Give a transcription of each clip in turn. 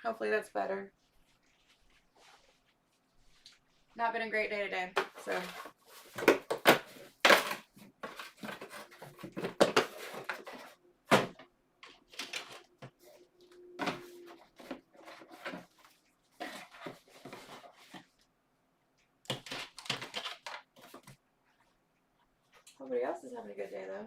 Hopefully that's better. Not been a great day today, so. Nobody else is having a good day, though.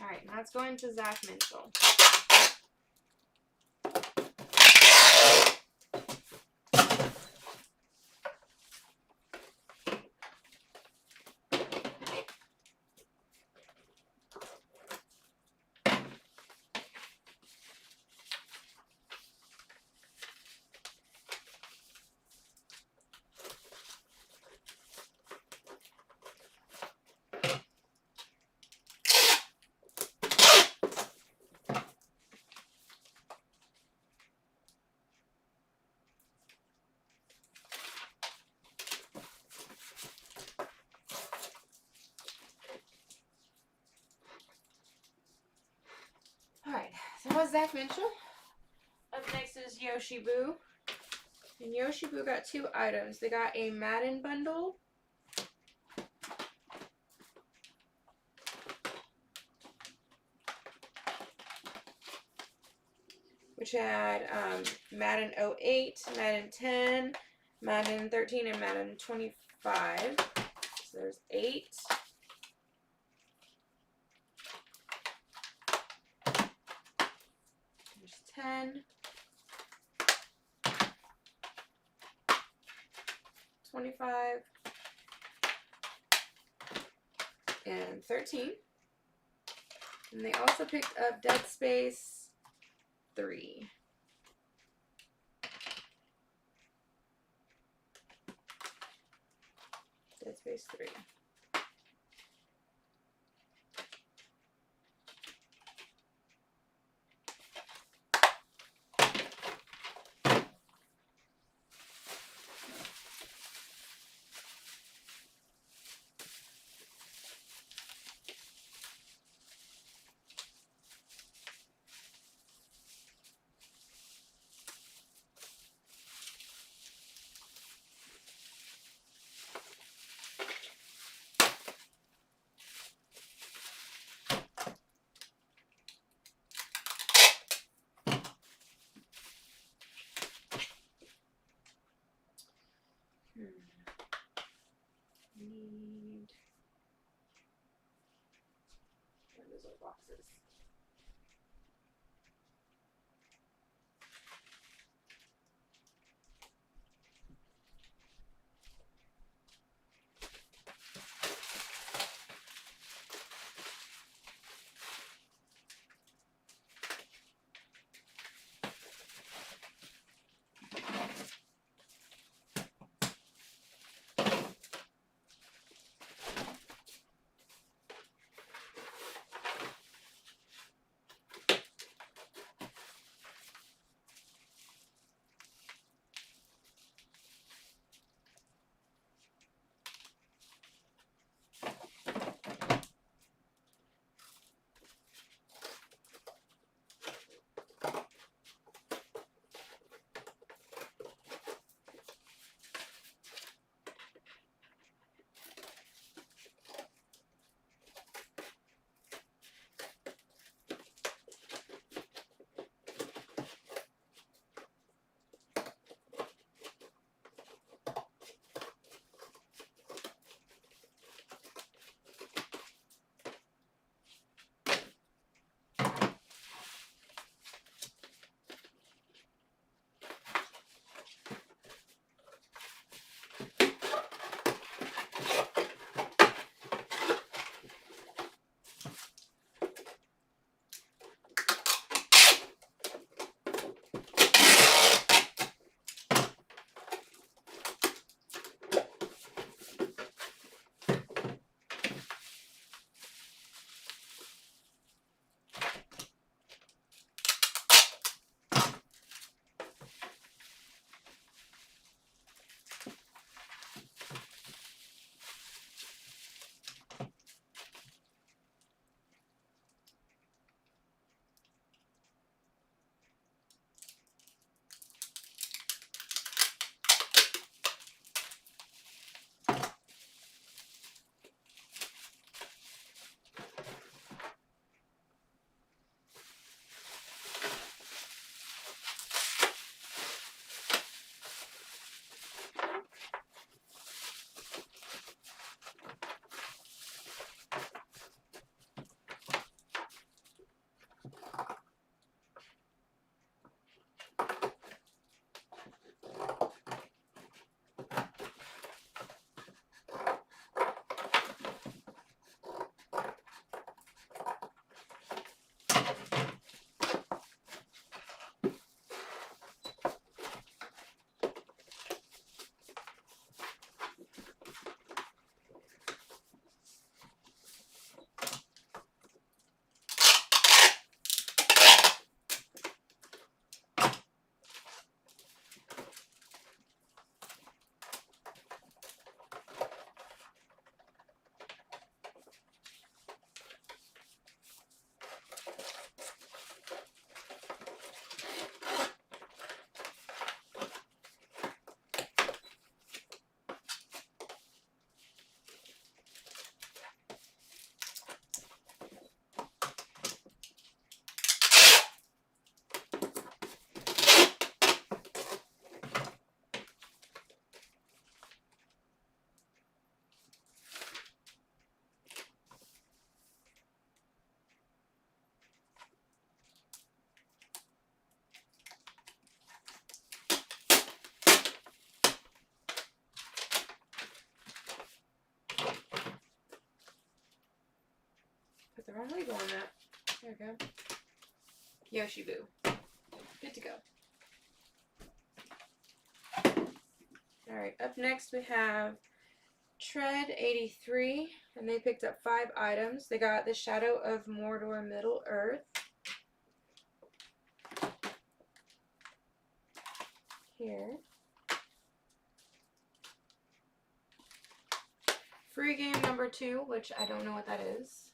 Alright, now it's going to Zach Minchel. Alright, so that was Zach Minchel. Up next is Yoshi Boo. And Yoshi Boo got 2 items. They got a Madden bundle. Which had Madden 08, Madden 10, Madden 13, and Madden 25. So there's 8. There's 10. 25. And 13. And they also picked up Dead Space 3. Dead Space 3. Need those are boxes. Put the wrong label on that. There we go. Yoshi Boo. Good to go. Alright, up next we have Tread 83, and they picked up 5 items. They got the Shadow of Mordor Middle Earth. Here. Free game number 2, which I don't know what that is.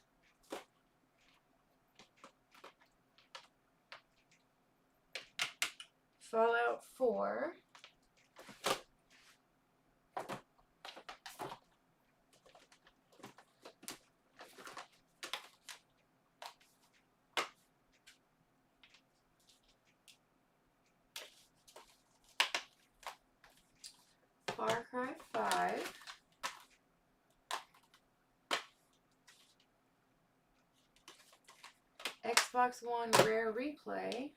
Fallout 4. Far Cry 5. Xbox One Rare Replay.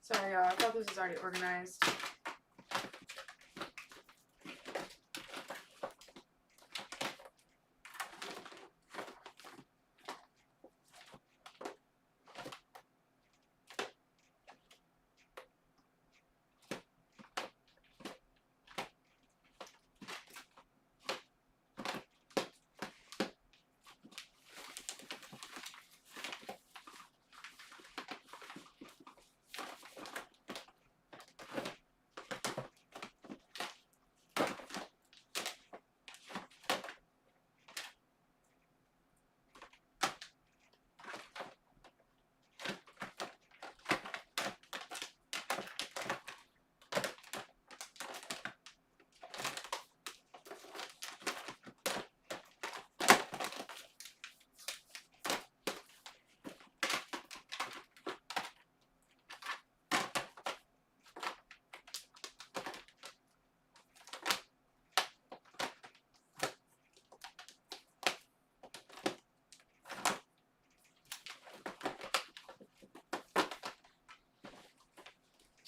Sorry, y'all. I thought this was already organized.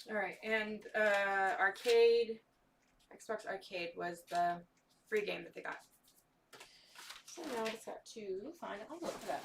Alright, and Xbox Arcade was the free game that they got. So now I just got to find an envelope for that.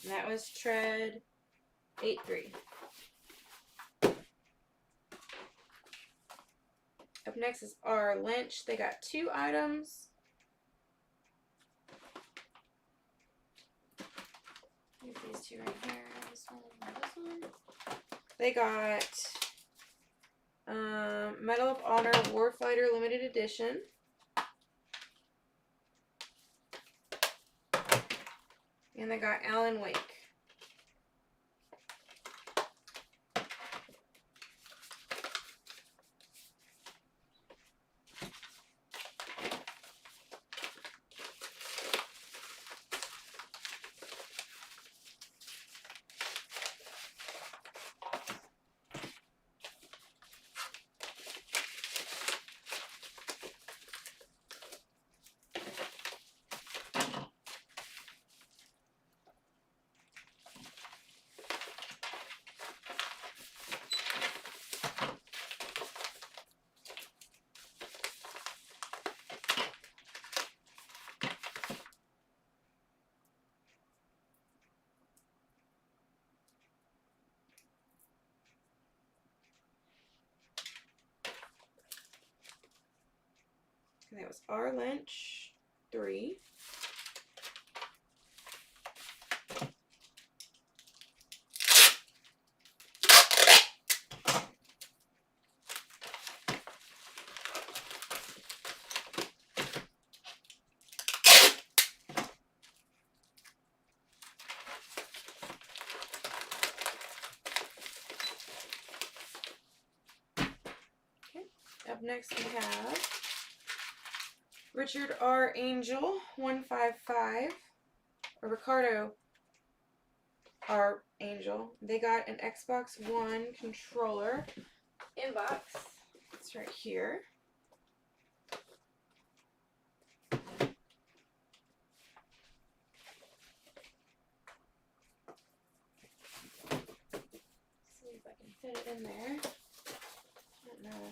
And that was tread 8-3. Up next is R. Lynch. They got 2 items. These 2 right here. This one and this one. They got Medal of Honor Warfighter Limited Edition. And they got Alan Wake. And that was R. Lynch 3. Okay. Up next we have Richard R. Angel 155, or Ricardo R. Angel. They got an Xbox One controller in box. It's right here. See if I can fit it in there. I don't know.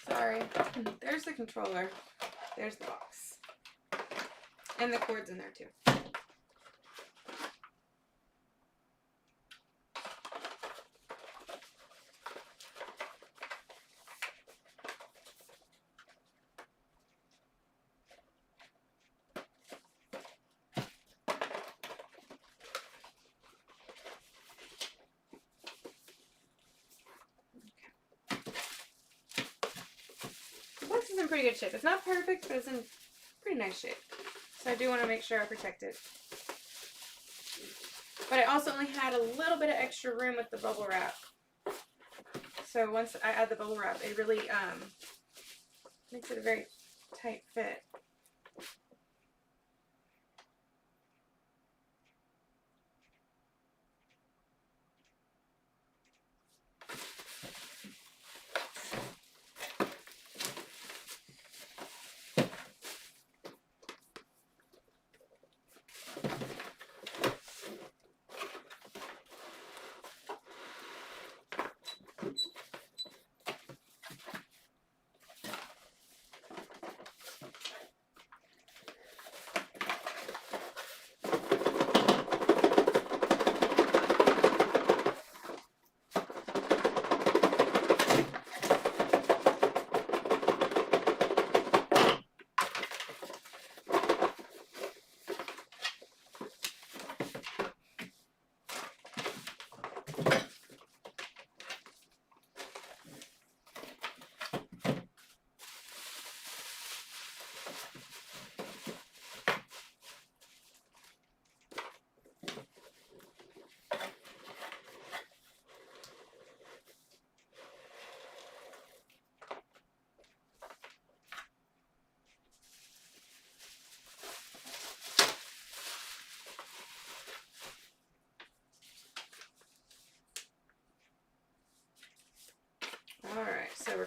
Sorry. There's the controller. There's the box. And the cord's in there too. The box is in pretty good shape. It's not perfect, but it's in pretty nice shape. So I do want to make sure I protect it. But I also only had a little bit of extra room with the bubble wrap. So once I add the bubble wrap, it really makes it a very tight fit.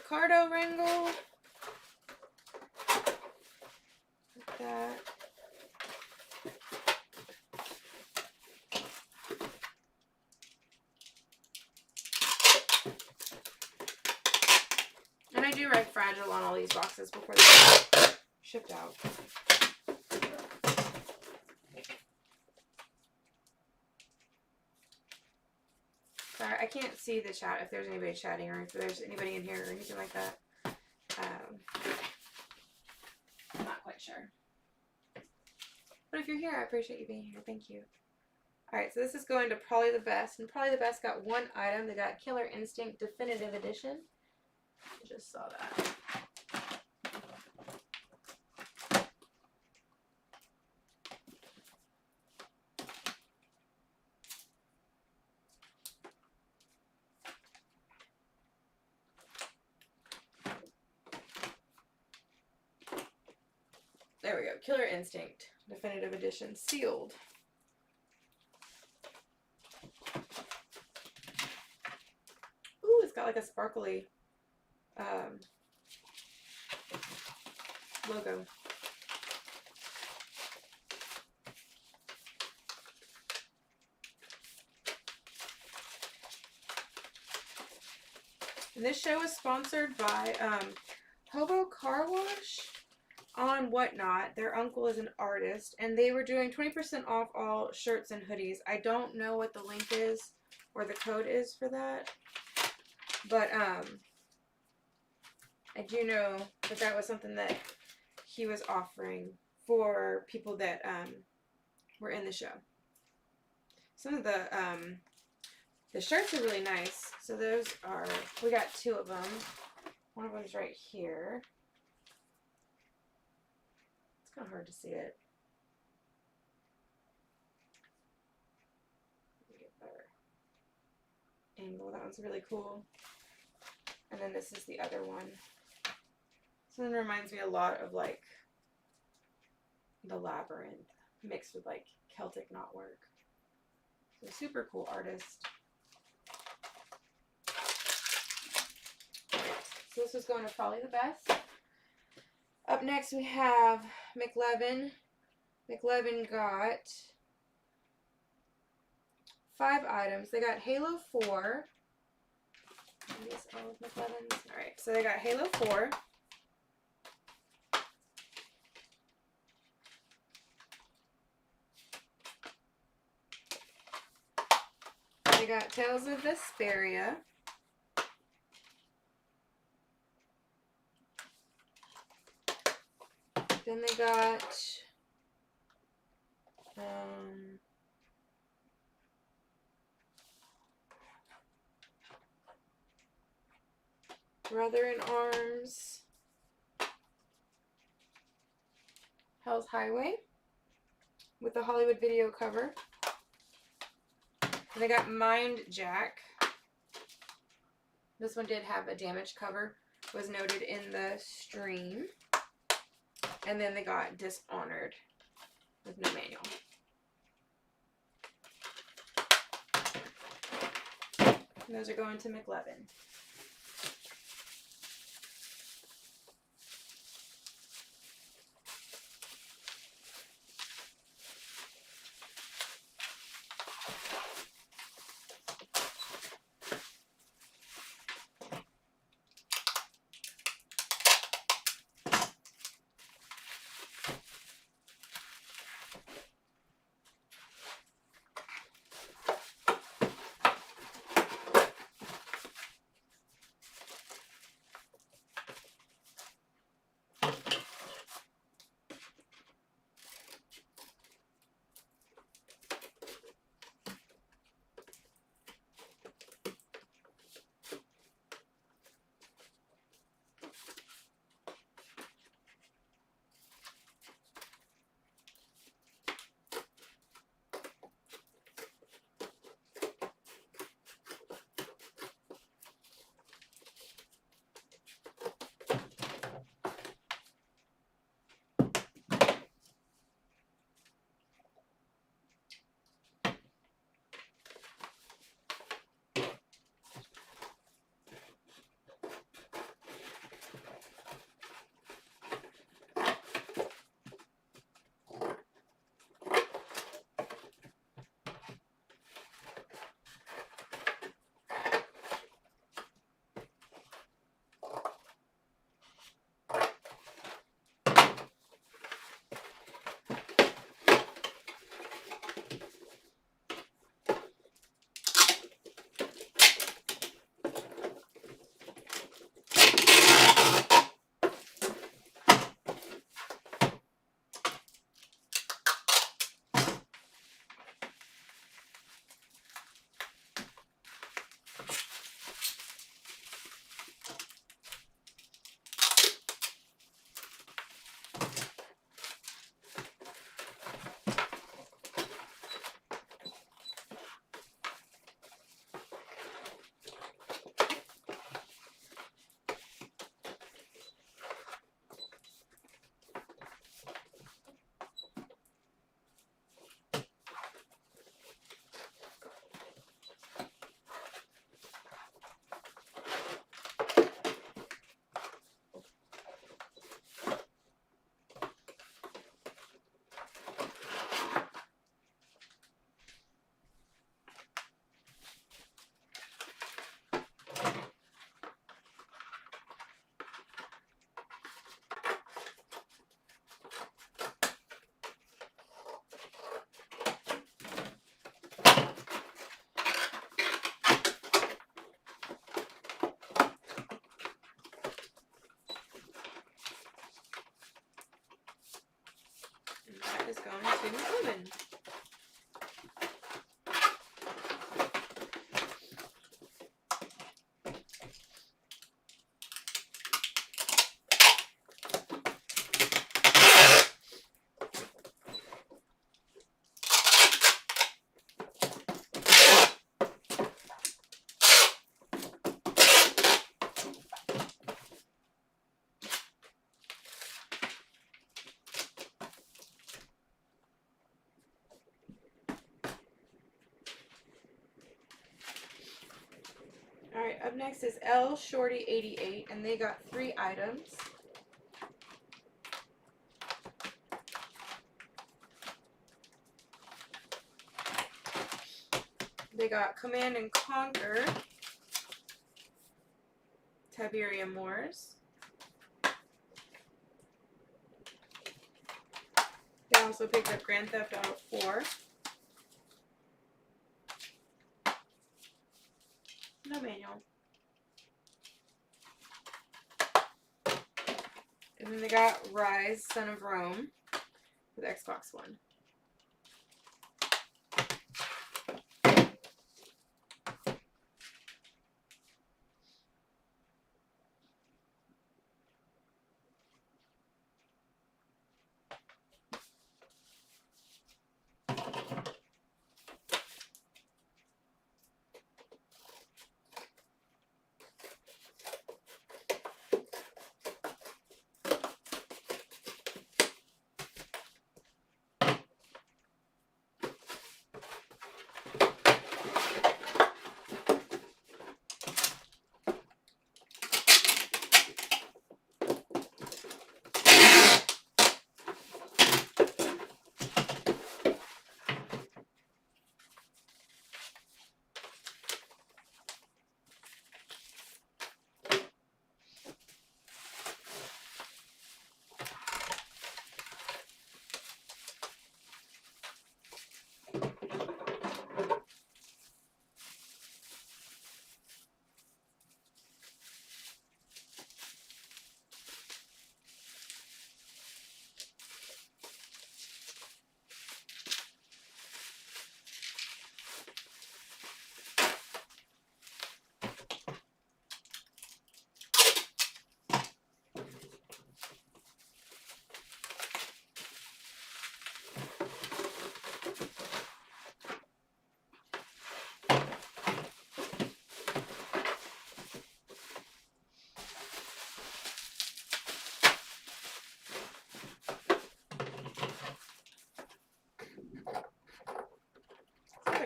Cardo Wrangle. Like that. And I do write fragile on all these boxes before they're shipped out. Sorry, I can't see the chat if there's anybody chatting or if there's anybody in here or anything like that. I'm not quite sure. But if you're here, I appreciate you being here. Thank you. Alright, so this is going to Probably the Best. And Probably the Best got one item. They got Killer Instinct Definitive Edition. I just saw that. There we go. Killer Instinct Definitive Edition. Sealed. Ooh, it's got like a sparkly logo. And this show is sponsored by Hobo Car Wash on Whatnot. Their uncle is an artist, and they were doing 20% off all shirts and hoodies. I don't know what the link is or the code is for that, but I do know that that was something that he was offering for people that were in the show. Some of the shirts are really nice. So those are, we got two of them. One of them's right here. It's kind of hard to see it. Let me get a better angle. That one's really cool. And then this is the other one. This one reminds me a lot of like the Labyrinth mixed with like Celtic knotwork. So super cool artist. So this is going to Probably the Best. Up next we have McLevin. McLevin got 5 items. They got Halo 4. These all of McLevin's. Alright, so they got Halo 4. They got Tales of Vesperia. Then they got Brother in Arms, Hell's Highway with the Hollywood video cover. And they got Mind Jack. This one did have a damaged cover, was noted in the stream. And then they got Dishonored with no manual. And those are going to McLevin. going to Women. Alright, up next is L Shorty 88, and they got 3 items. They got Command and Conquer, Tiberium Wars. They also picked up Grand Theft Auto 4. No manual. And then they got Rise, Son of Rome, with Xbox One.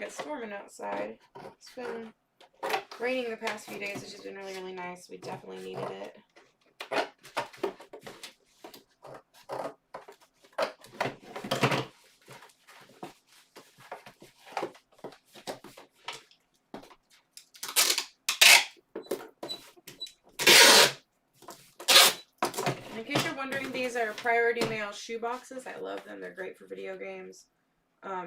It's storming outside. It's been raining the past few days, which has been really, really nice. We definitely needed it. In case you're wondering, these are Priority Mail shoe boxes. I love them. They're great for video games.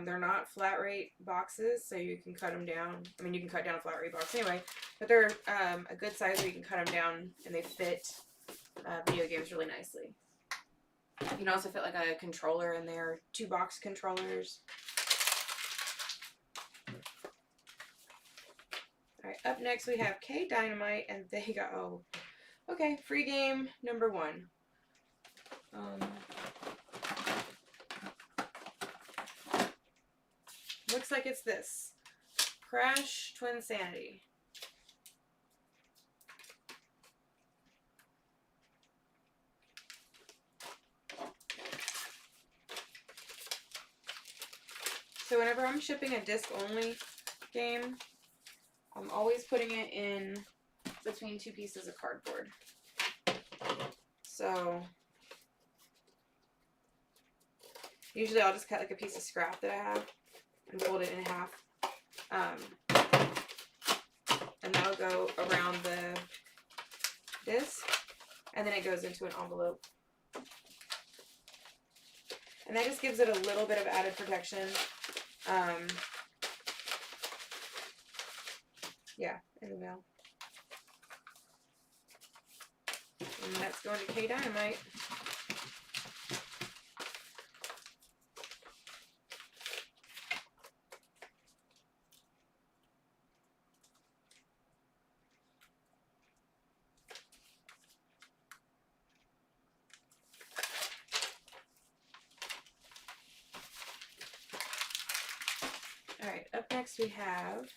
They're not flat rate boxes, so you can cut them down. I mean, you can cut down a flat rate box anyway, but they're a good size where you can cut them down, and they fit video games really nicely. You can also fit like a controller in there, 2 box controllers. Alright, up next we have K Dynamite, and they got, oh, okay, free game number 1. Looks like it's this. Crash Twin Sanity. So whenever I'm shipping a disc-only game, I'm always putting it in between 2 pieces of cardboard. So usually I'll just cut like a piece of scrap that I have and fold it in half. And that'll go around the disc, and then it goes into an envelope. And that just gives it a little bit of added protection. Yeah, in the mail. And that's going to K Dynamite. Alright, up next we have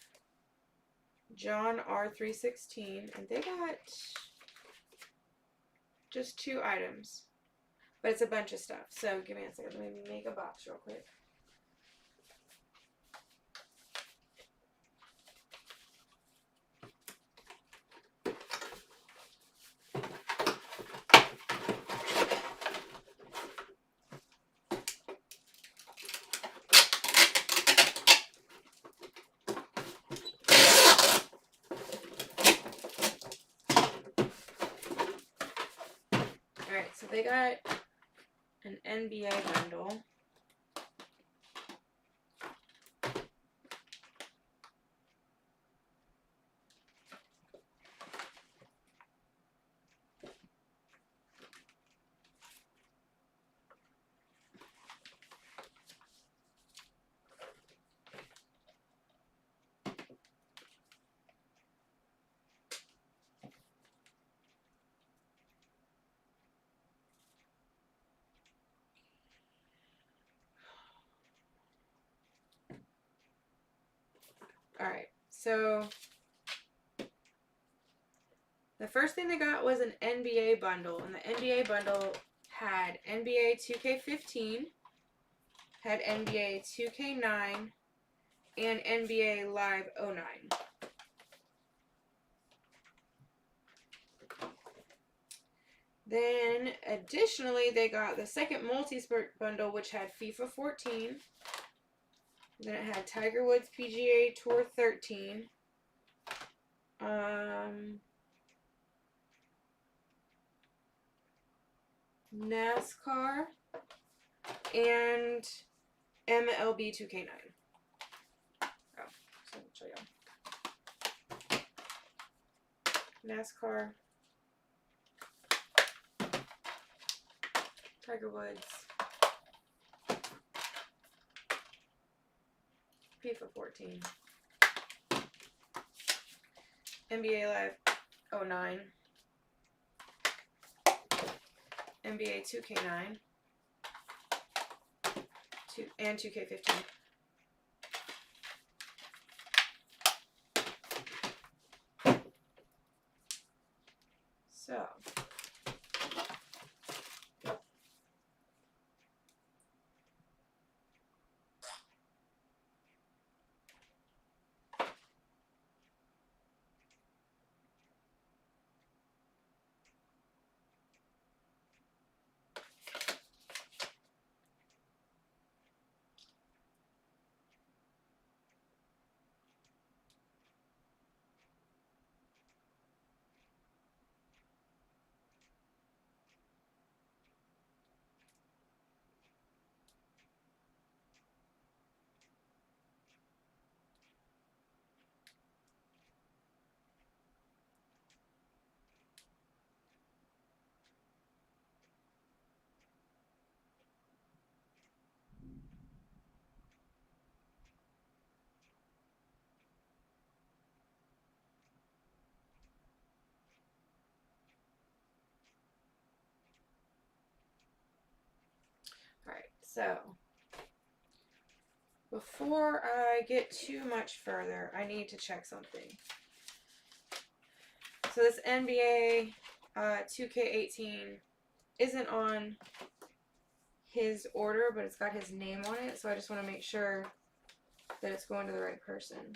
John R316, and they got just 2 items, but it's a bunch of stuff. So give me a second, let me make a box real quick. Alright, so they got an NBA bundle. Alright, so the first thing they got was an NBA bundle, and the NBA bundle had NBA 2K15, had NBA 2K9, and NBA Live 09. Then, additionally, they got the second multi-sport bundle, which had FIFA 14. Then it had Tiger Woods PGA Tour 13. NASCAR. And MLB 2K9. Oh, so I'll show you. NASCAR. Tiger Woods. FIFA 14. NBA Live 09. NBA 2K9. And 2K15. So, alright, so before I get too much further, I need to check something. So this NBA 2K18 isn't on his order, but it's got his name on it, so I just want to make sure that it's going to the right person.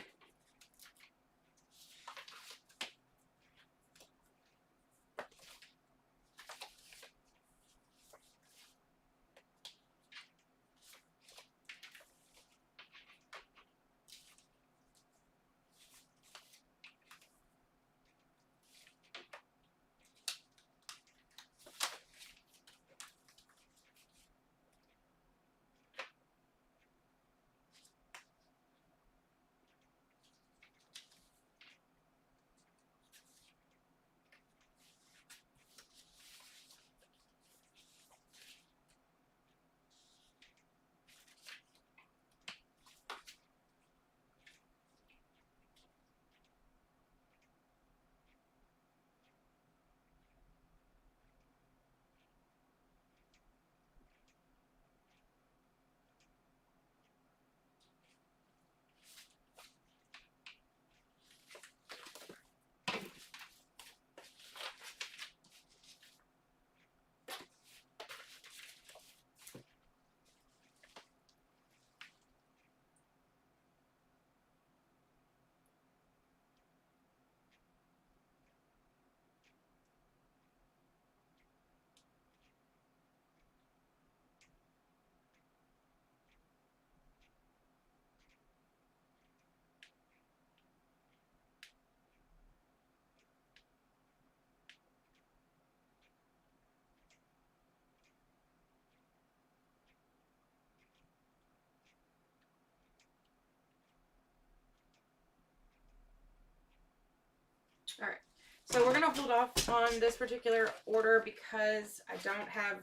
Alright, so we're going to hold off on this particular order because I don't have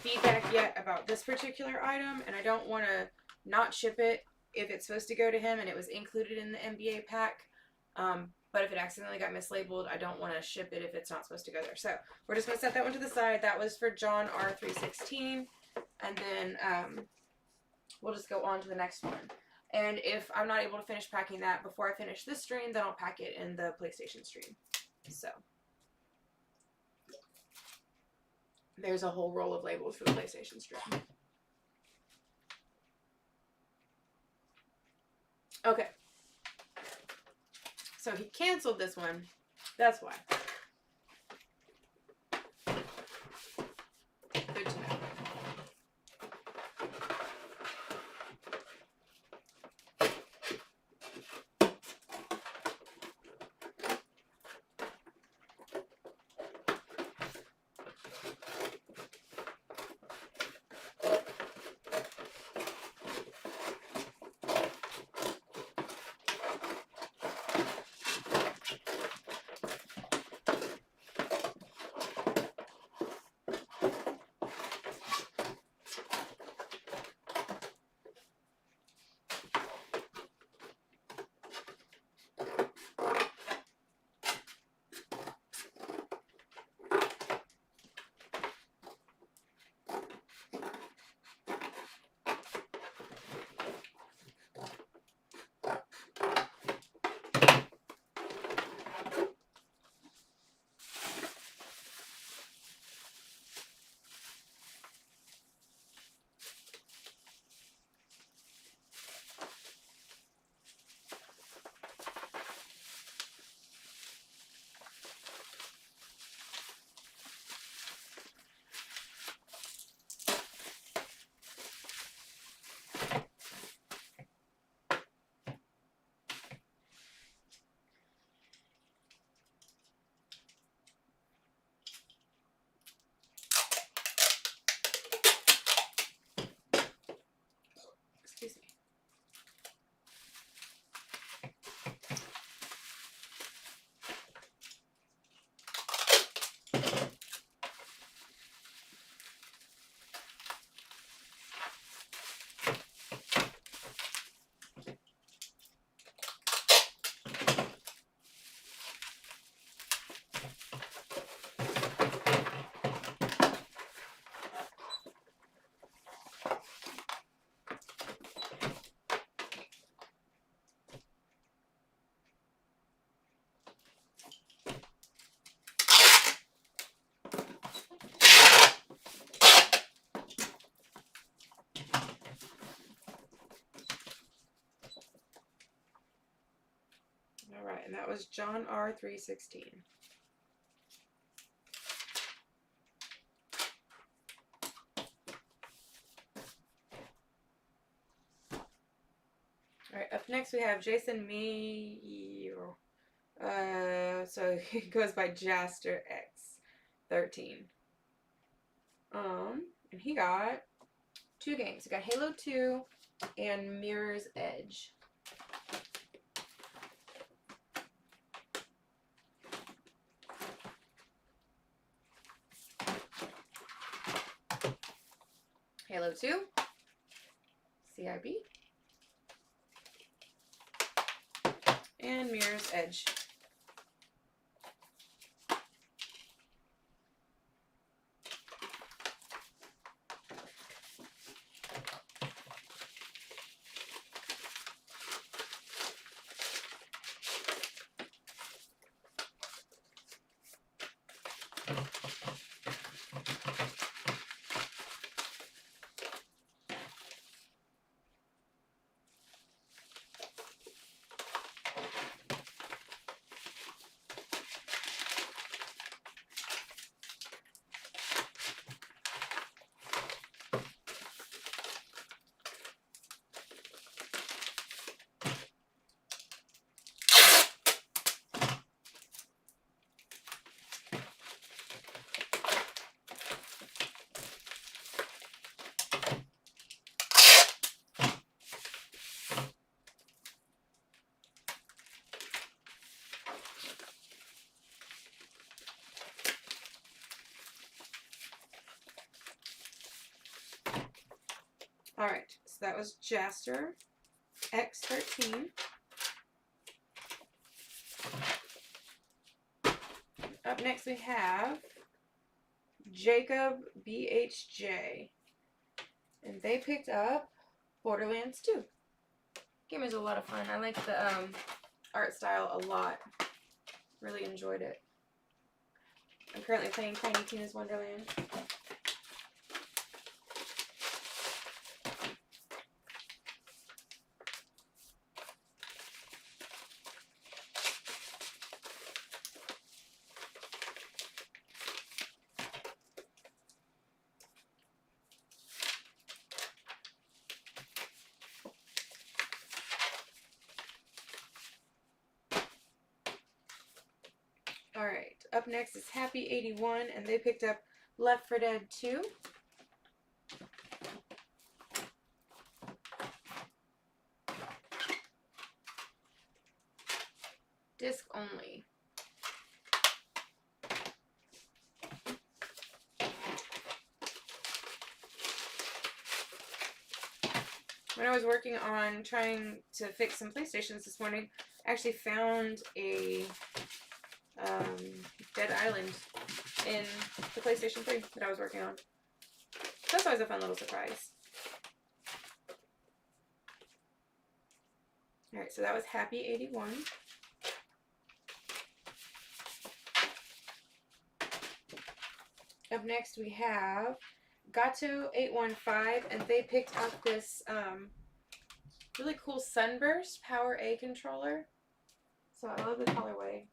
feedback yet about this particular item, and I don't want to not ship it if it's supposed to go to him and it was included in the NBA pack. But if it accidentally got mislabeled, I don't want to ship it if it's not supposed to go there. So we're just going to set that one to the side. That was for John R316. And then we'll just go on to the next one. And if I'm not able to finish packing that before I finish this stream, then I'll pack it in the PlayStation stream. So there's a whole roll of labels for the PlayStation stream. Okay. So he canceled this one. That's why. Good to know. Excuse me. All right, and that was John R316. All right, up next we have Jason Meyer. So he goes by Jaster X13. And he got 2 games. He got Halo 2 and Mirror's Edge. Halo 2, CIB, and Mirror's Edge. that was Jaster X13. Up next we have Jacob BHJ. And they picked up Borderlands 2. Game is a lot of fun. I like the art style a lot. Really enjoyed it. I'm currently playing Tiny Tina's Wonderland. Alright, up next is Happy 81, and they picked up Left 4 Dead 2. Disc only. When I was working on trying to fix some PlayStations this morning, I actually found a Dead Island in the PlayStation 3 that I was working on. So that's always a fun little surprise. Alright, so that was Happy 81. Up next we have Gato 815, and they picked up this really cool Sunburst Power A controller. So I love the colorway.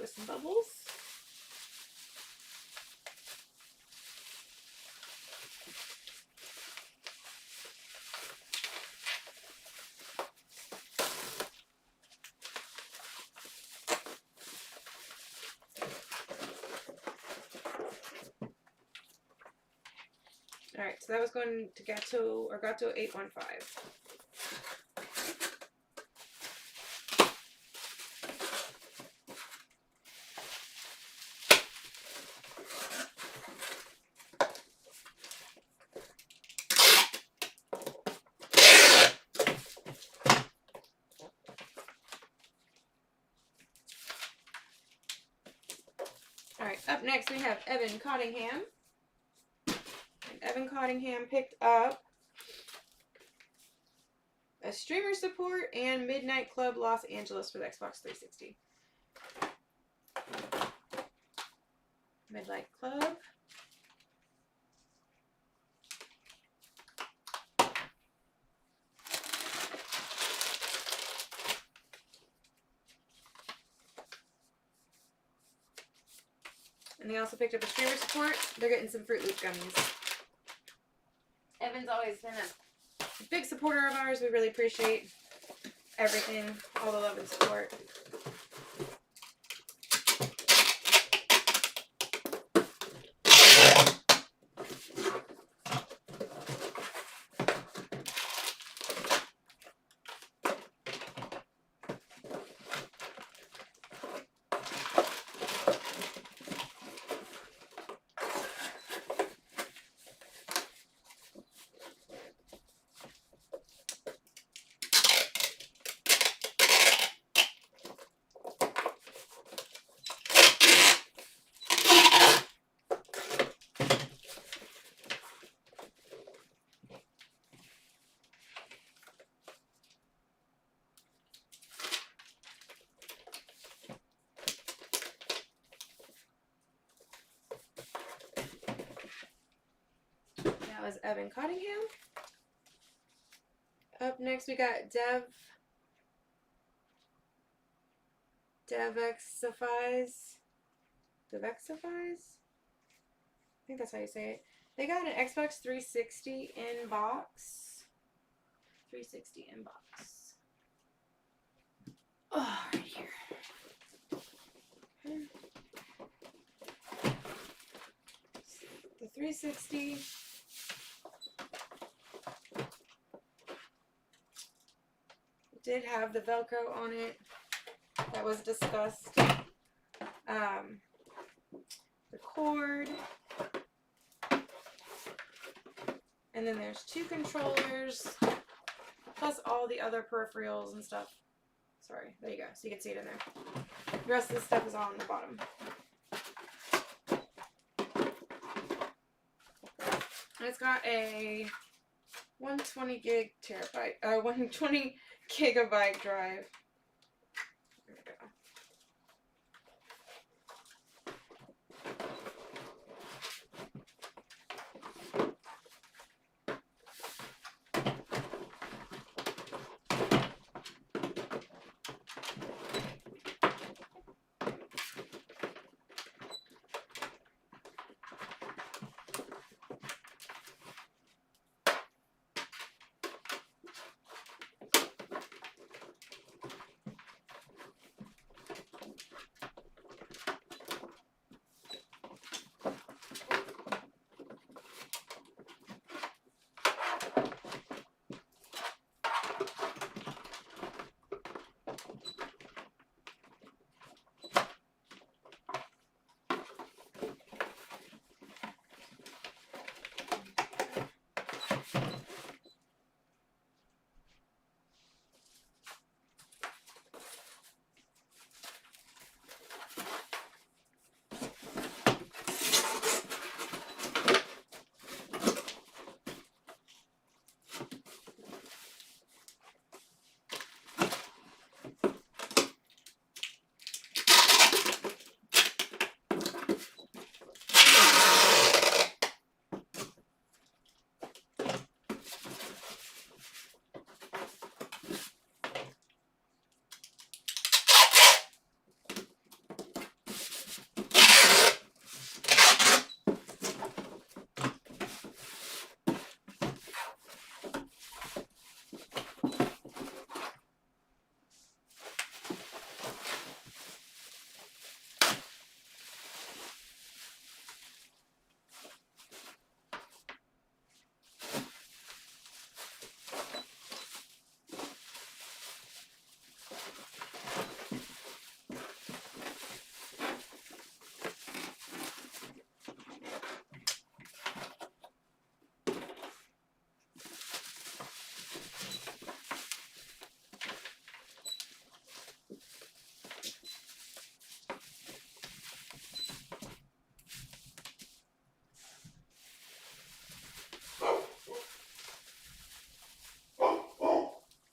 Some bubbles. Alright, so that was going to Gato 815. Alright, up next we have Evan Cottingham. And Evan Cottingham picked up a streamer support and Midnight Club Los Angeles for the Xbox 360. Midnight Club. And they also picked up a streamer support. They're getting some Fruit Loop gummies. Evan's always been a big supporter of ours. We really appreciate everything, all the love and support. That was Evan Cottingham. Up next we got Devexifies. I think that's how you say it. They got an Xbox 360 in box. 360 in box. Oh, right here. Okay. The 360. Did have the Velcro on it. That was discussed. The cord. And then there's 2 controllers. Plus all the other peripherals and stuff. Sorry, there you go. So you can see it in there. The rest of the stuff is all on the bottom. And it's got a 120 gigabyte drive. There we go.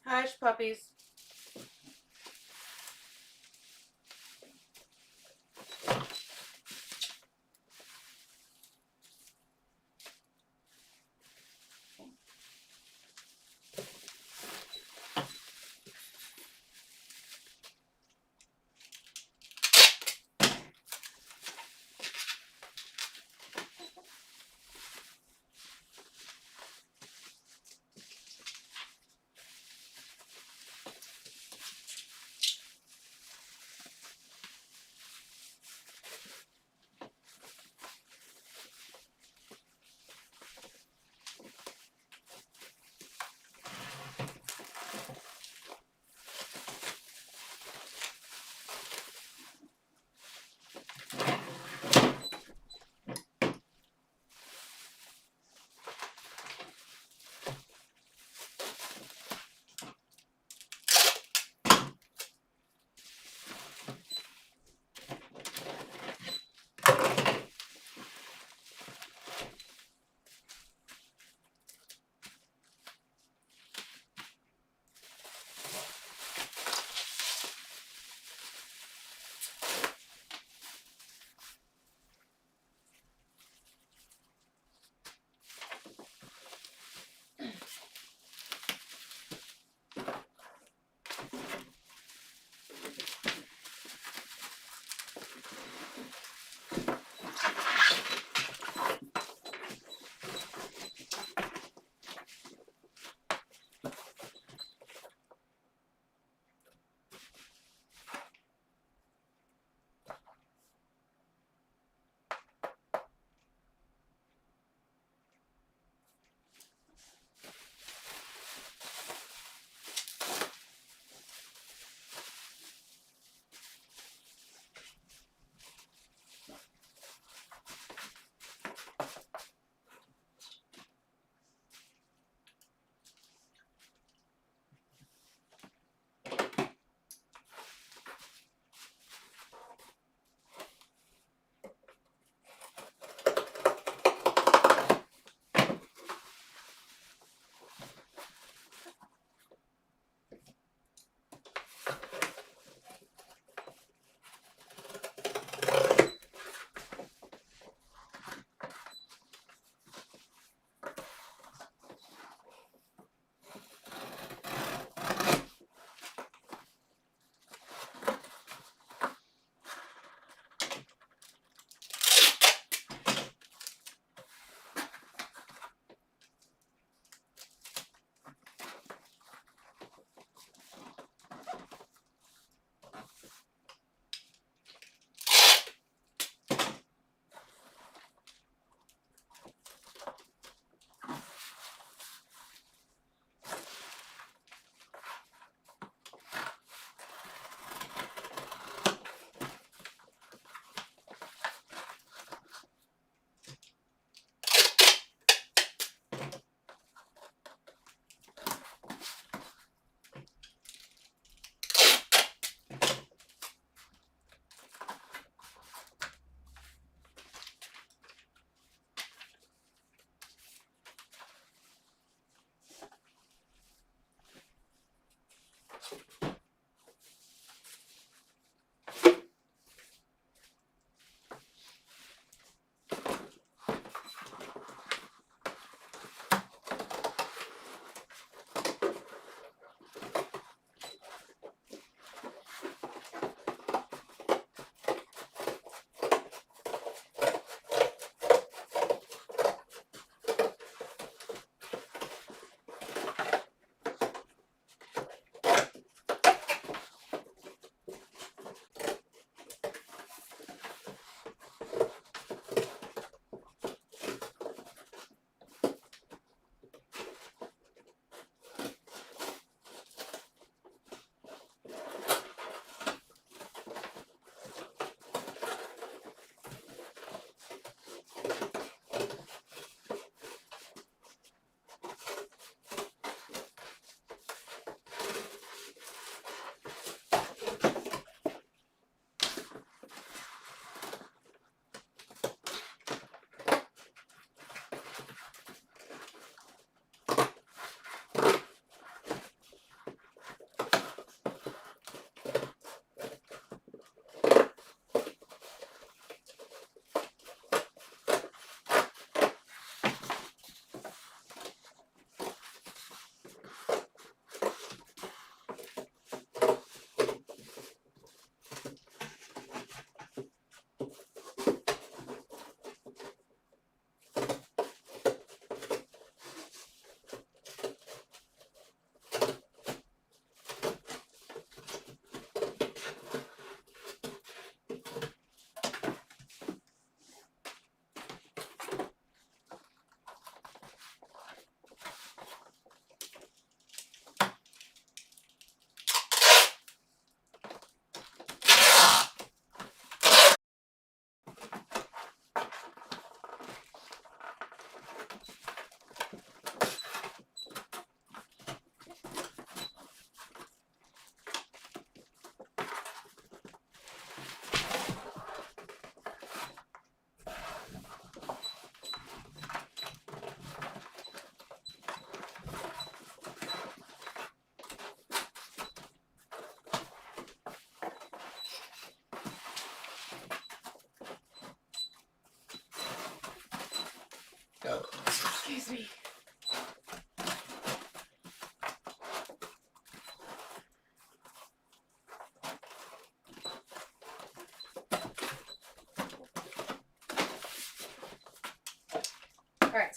Hush, puppies.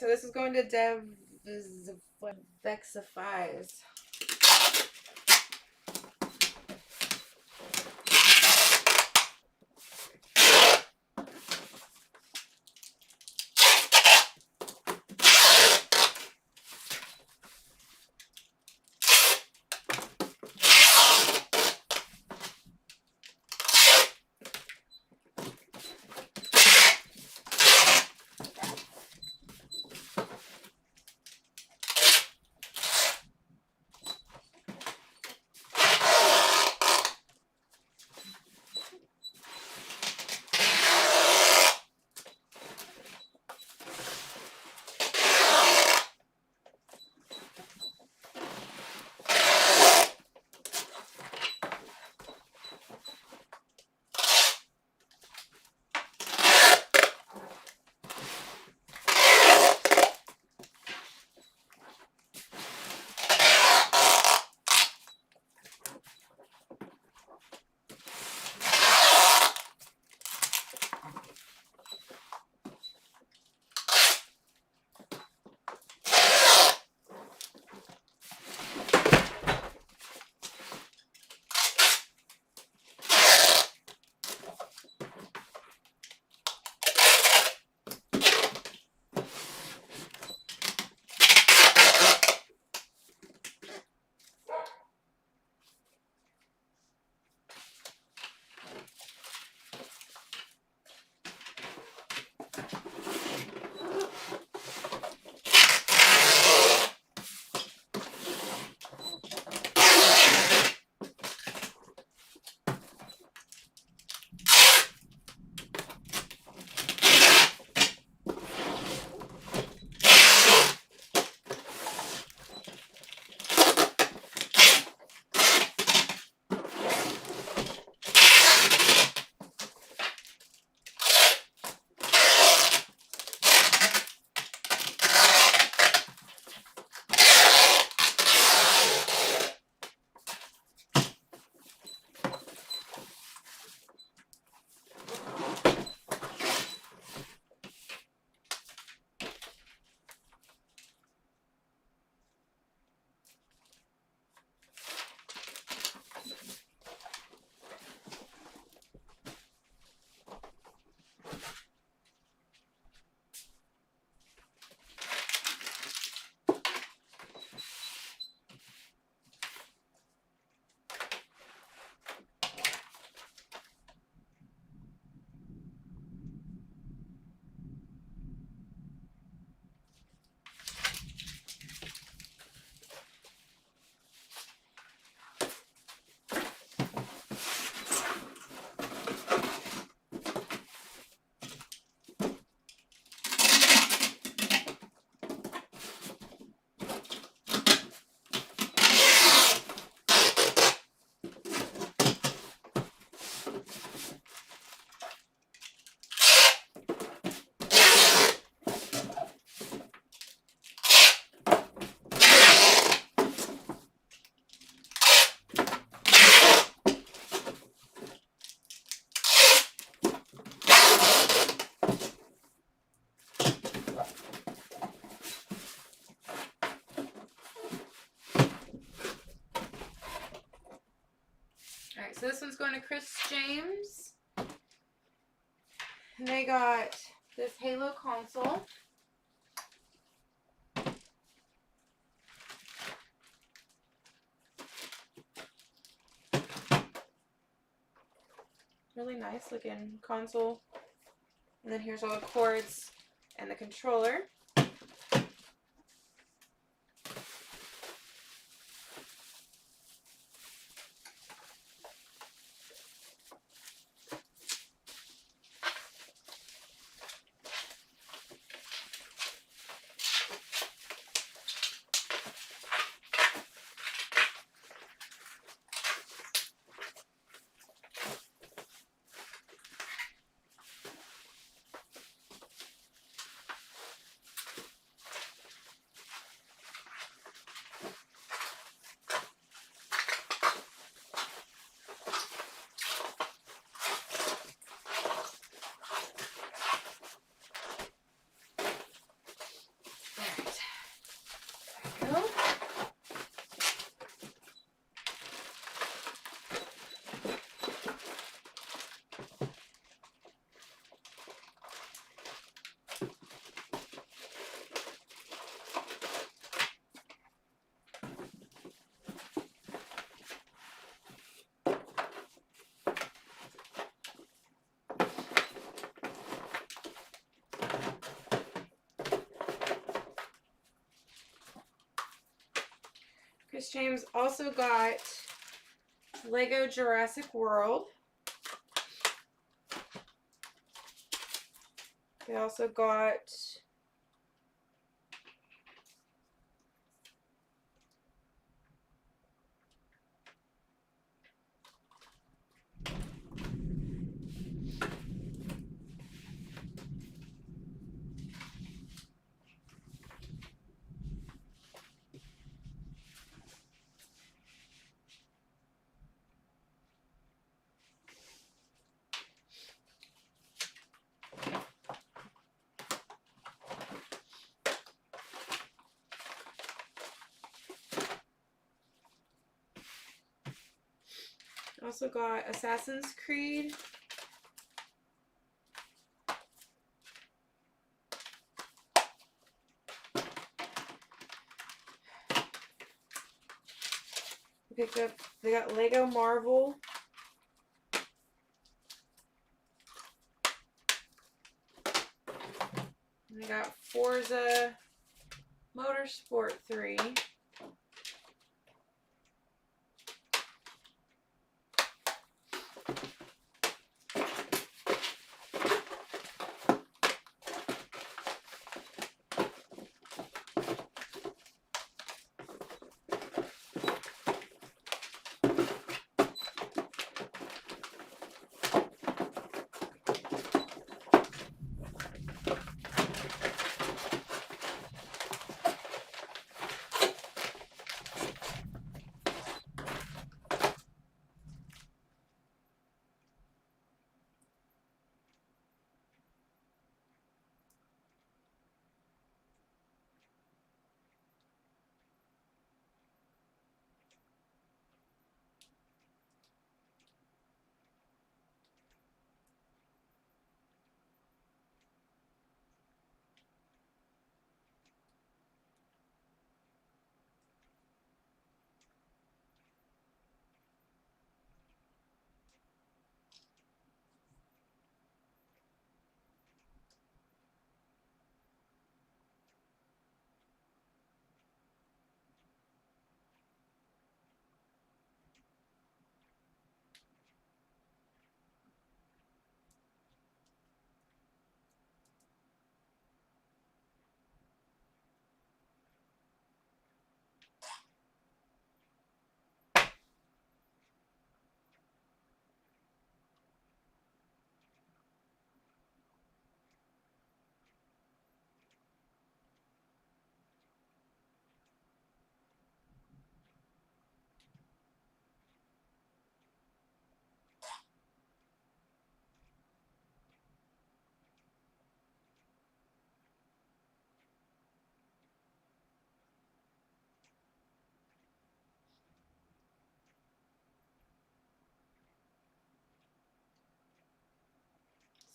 so this is going to Vexifies. Alright, so this one's going to Chris James. And they got this Halo console. Really nice looking console. And then here's all the cords and the controller. Chris James also got Lego Jurassic World. They also got Assassin's Creed. They got Lego Marvel. And they got Forza Motorsport 3.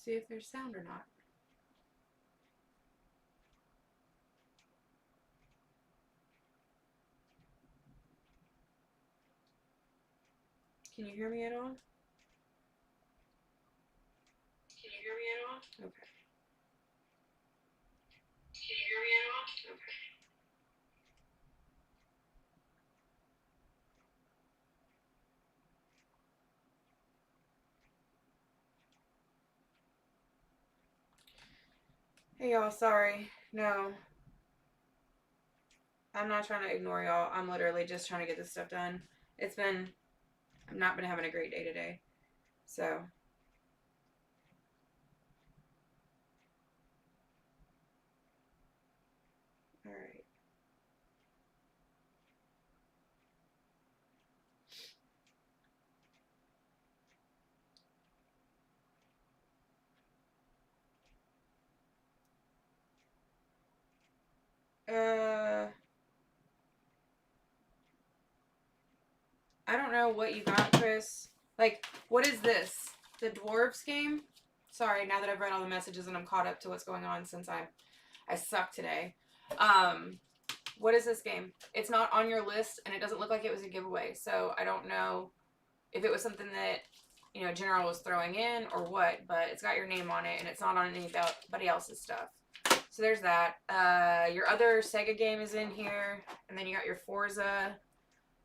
See if there's sound or not. Can you hear me at all? Can you hear me at all? Okay. Can you hear me at all? Okay. Hey y'all, sorry. No. I'm not trying to ignore y'all. I'm literally just trying to get this stuff done. I've not been having a great day today. So. Alright. I don't know what you got, Chris. Like, what is this? The Dwarves game? Sorry, now that I've read all the messages and I'm caught up to what's going on since I suck today. What is this game? It's not on your list and it doesn't look like it was a giveaway. So I don't know if it was something that, you know, General was throwing in or what, but it's got your name on it and it's not on anybody else's stuff. So there's that. Your other Sega game is in here, and then you got your Forza.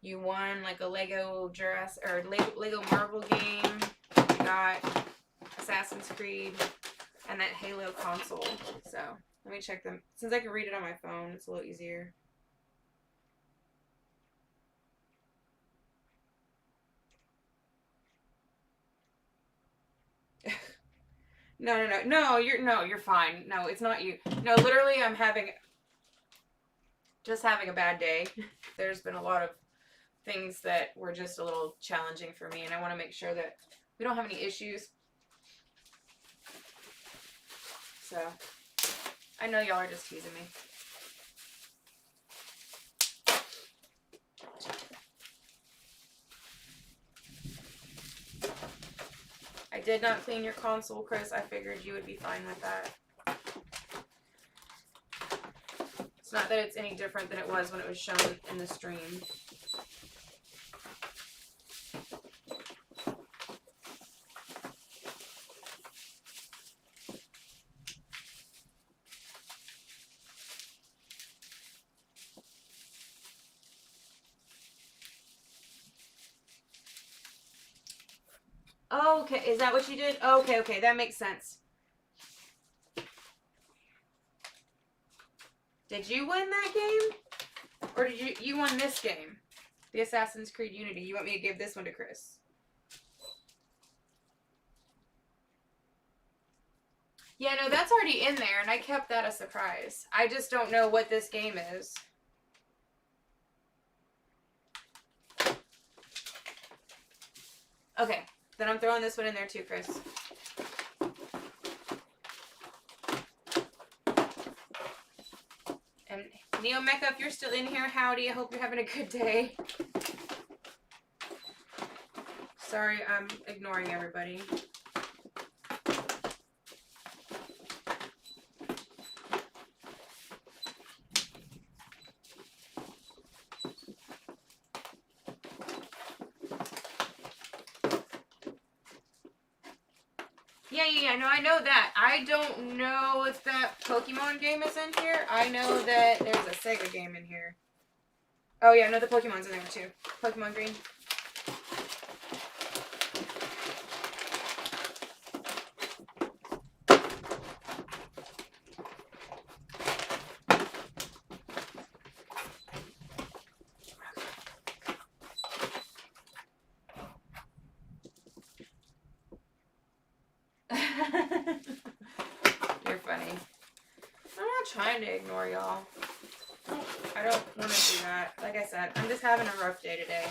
You won like a Lego Jurassic or Lego Marvel game. You got Assassin's Creed and that Halo console. So let me check them. Since I can read it on my phone, it's a little easier. No, you're fine. No, it's not you. No, literally I'm having a bad day. There's been a lot of things that were just a little challenging for me, and I want to make sure that we don't have any issues. So, I know y'all are just teasing me. I did not clean your console, Chris. I figured you would be fine with that. It's not that it's any different than it was when it was shown in the stream. Oh, okay. Is that what you did? Oh, okay. That makes sense. Did you win that game? Or did you won this game? The Assassin's Creed Unity. You want me to give this one to Chris? Yeah, no, that's already in there, and I kept that a surprise. I just don't know what this game is. Okay, then I'm throwing this one in there too, Chris. And Neo Mecha, if you're still in here, howdy. I hope you're having a good day. Sorry, I'm ignoring everybody. Yeah, no, I know that. I don't know if that Pokemon game is in here. I know that there's a Sega game in here. Oh, yeah, no, the Pokemon's in there, too. Pokemon Green. You're funny. I'm not trying to ignore y'all. I don't want to do that. Like I said, I'm just having a rough day today.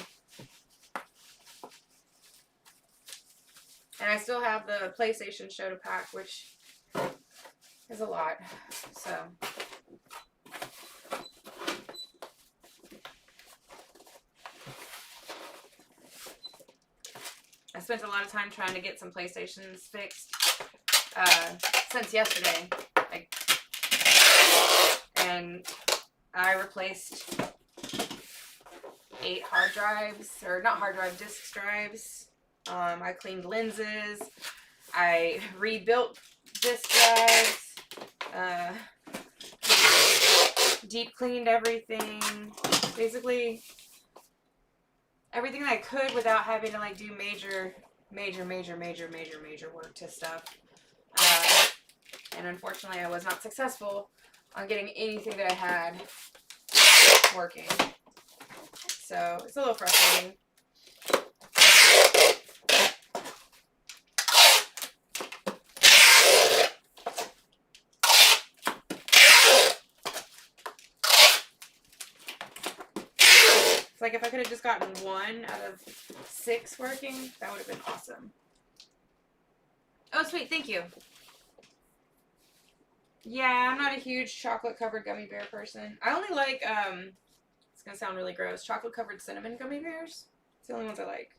And I still have the PlayStation show to pack, which is a lot. So. I spent a lot of time trying to get some PlayStations fixed since yesterday. And I replaced 8 hard drives, or not hard drive, disk drives. I cleaned lenses. I rebuilt disk drives. Deep cleaned everything. Basically, everything that I could without having to like do major work to stuff. And unfortunately, I was not successful on getting anything that I had working. So it's a little frustrating. It's like if I could have just gotten 1 out of 6 working, that would have been awesome. Oh, sweet. Thank you. Yeah, I'm not a huge chocolate-covered gummy bear person. I only like, it's going to sound really gross, chocolate-covered cinnamon gummy bears. It's the only ones I like.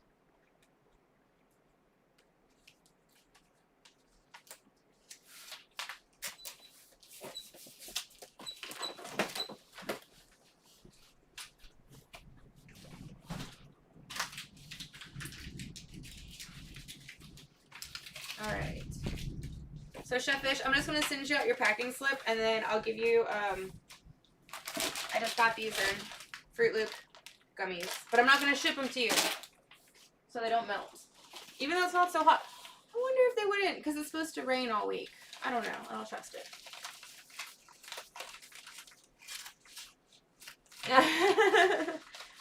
Alright. So, Chef Fish, I'm just going to send you out your packing slip, and then I'll give you, I just got these in Fruit Loop. gummies. But I'm not going to ship them to you so they don't melt. Even though it's not so hot. I wonder if they wouldn't because it's supposed to rain all week. I don't know. I don't trust it.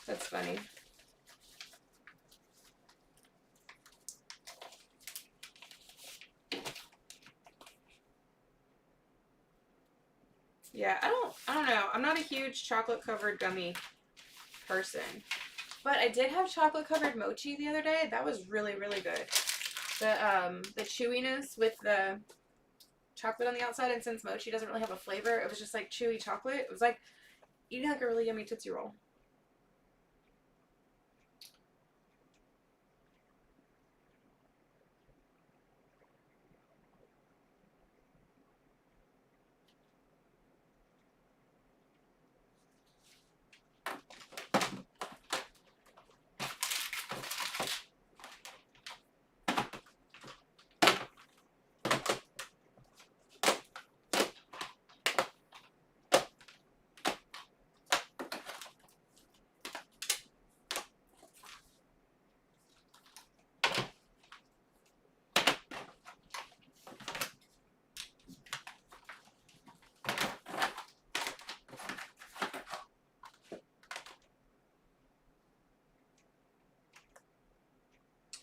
That's funny. Yeah, I don't know. I'm not a huge chocolate covered gummy person. But I did have chocolate covered mochi the other day. That was really, really good. The chewiness with the chocolate on the outside, and since mochi doesn't really have a flavor, it was just like chewy chocolate. It was like eating like a really yummy Tootsie Roll.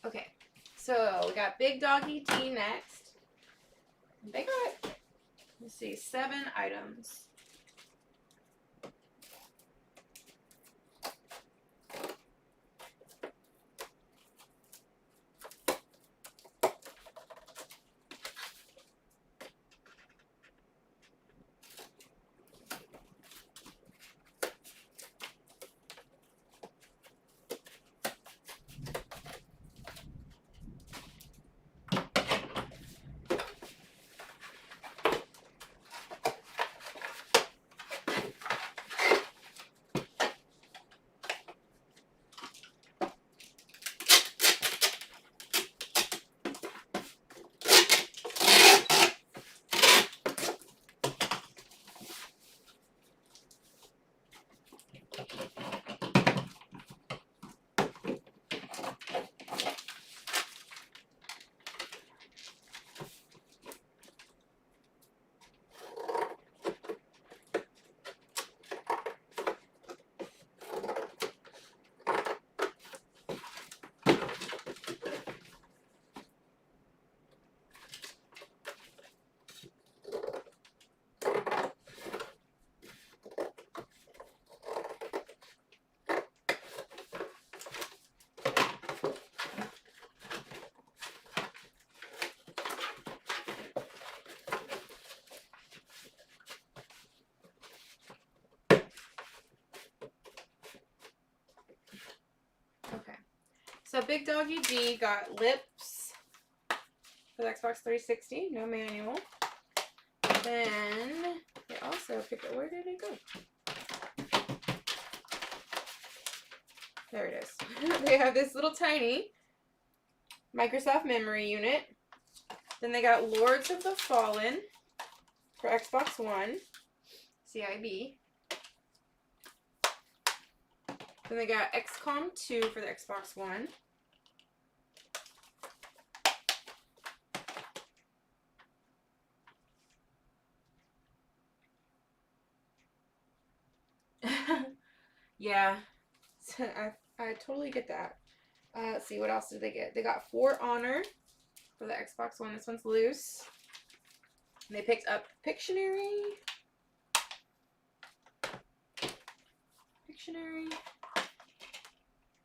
Okay, so we got Big Doggy Tea next. They got, let's see, 7 items. Okay, so Big Doggy G got lips for the Xbox 360, no manual. Then they also picked up, where did it go? There it is. They have this little tiny Microsoft memory unit. Then they got Lords of the Fallen for Xbox One, CIB. Then they got XCOM 2 for the Xbox One. Yeah, I totally get that. Let's see, what else did they get? They got For Honor for the Xbox One. This one's loose. And they picked up Pictionary.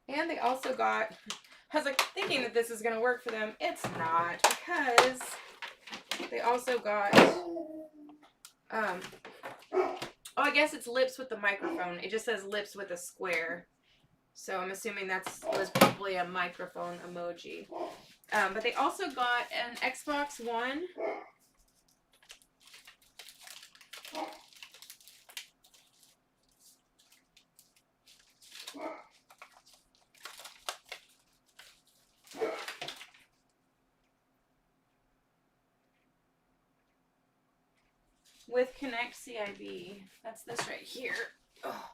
And they also got, I was like thinking that this is going to work for them. It's not, because they also got, oh, I guess it's lips with the microphone. It just says lips with a square. So I'm assuming that was probably a microphone emoji. But they also got an Xbox One. With Connect CIB. That's this right here. Oh.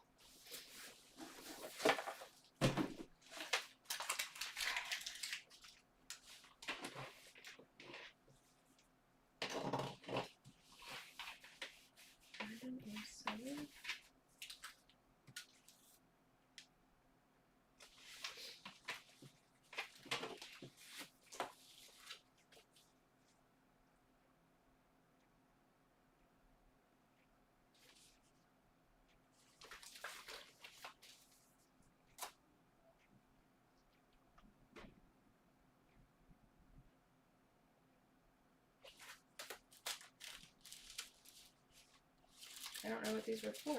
I don't know what these were for.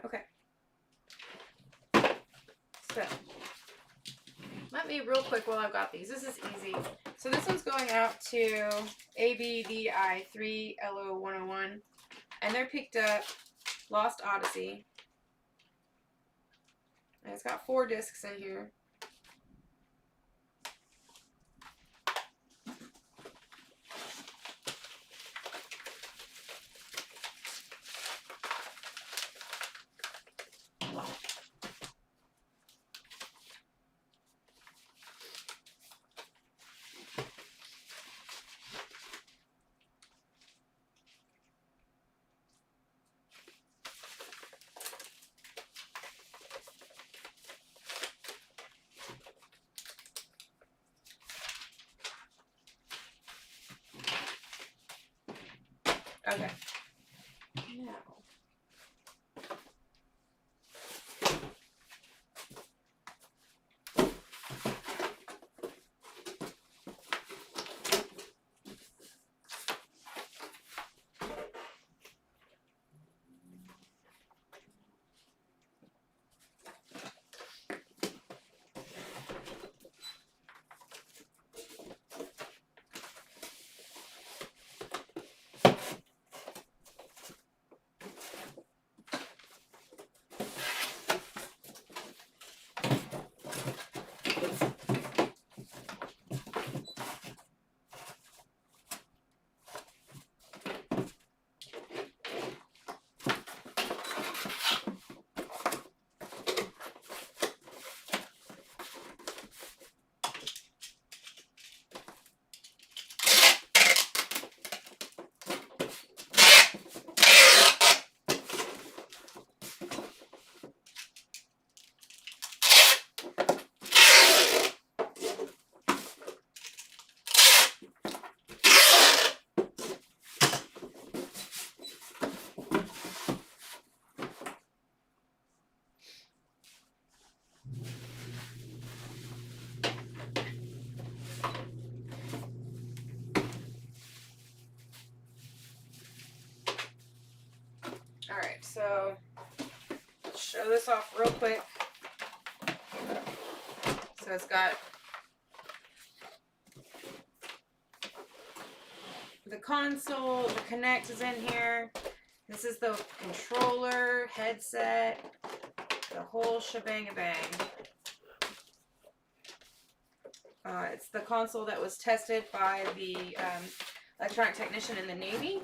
Okay. So, let me real quick while I've got these. This is easy. So this one's going out to ABDI3LO101. And they're picked up Lost Odyssey. And it's got 4 discs in here. Okay. Now. Alright, so let's show this off real quick. So it's got the console, the Kinect is in here. This is the controller, headset, the whole shebang-a-bang. It's the console that was tested by the electronic technician in the Navy.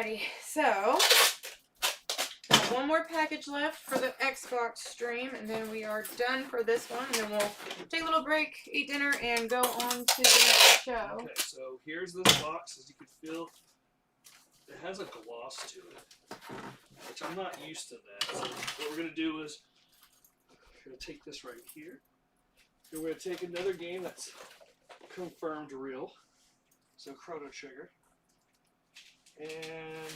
Alrighty, so got one more package left for the Xbox stream, and then we are done for this one. And then we'll take a little break, eat dinner, and go on to the show. Okay, so here's this box. As you can feel, it has a gloss to it, which I'm not used to that. So what we're going to do is we're going to take this right here. And we're going to take another game that's confirmed real. So Chrono Trigger. And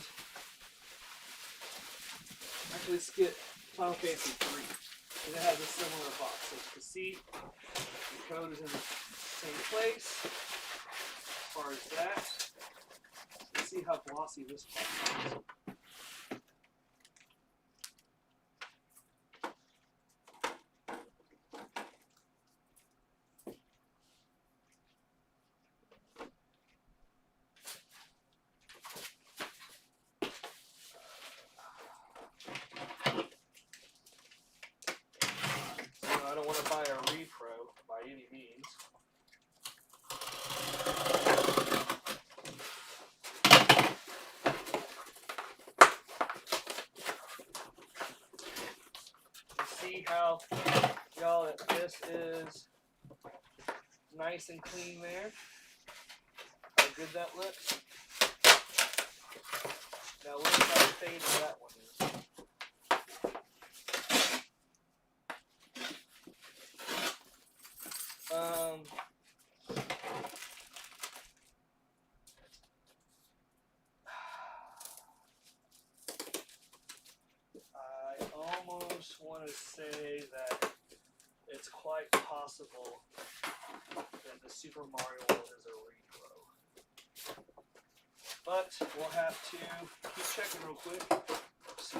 actually let's get Final Fantasy 3. And it has a similar box. So you can see the code is in the same place. As far as that, let's see how glossy this box is. I don't want to buy a repro by any means. See how, y'all, this is nice and clean there? How good that looks? Now look how faded that one is. I almost want to say that it's quite possible that the Super Mario World is a repro. But we'll have to keep checking real quick. So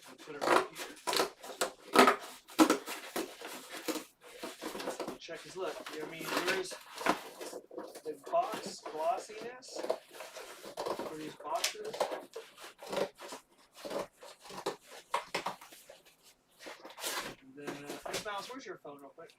we'll put it right here. Check his look. I mean, there's the box glossiness for these boxes. And then, Chris Mouse, where's your phone real quick?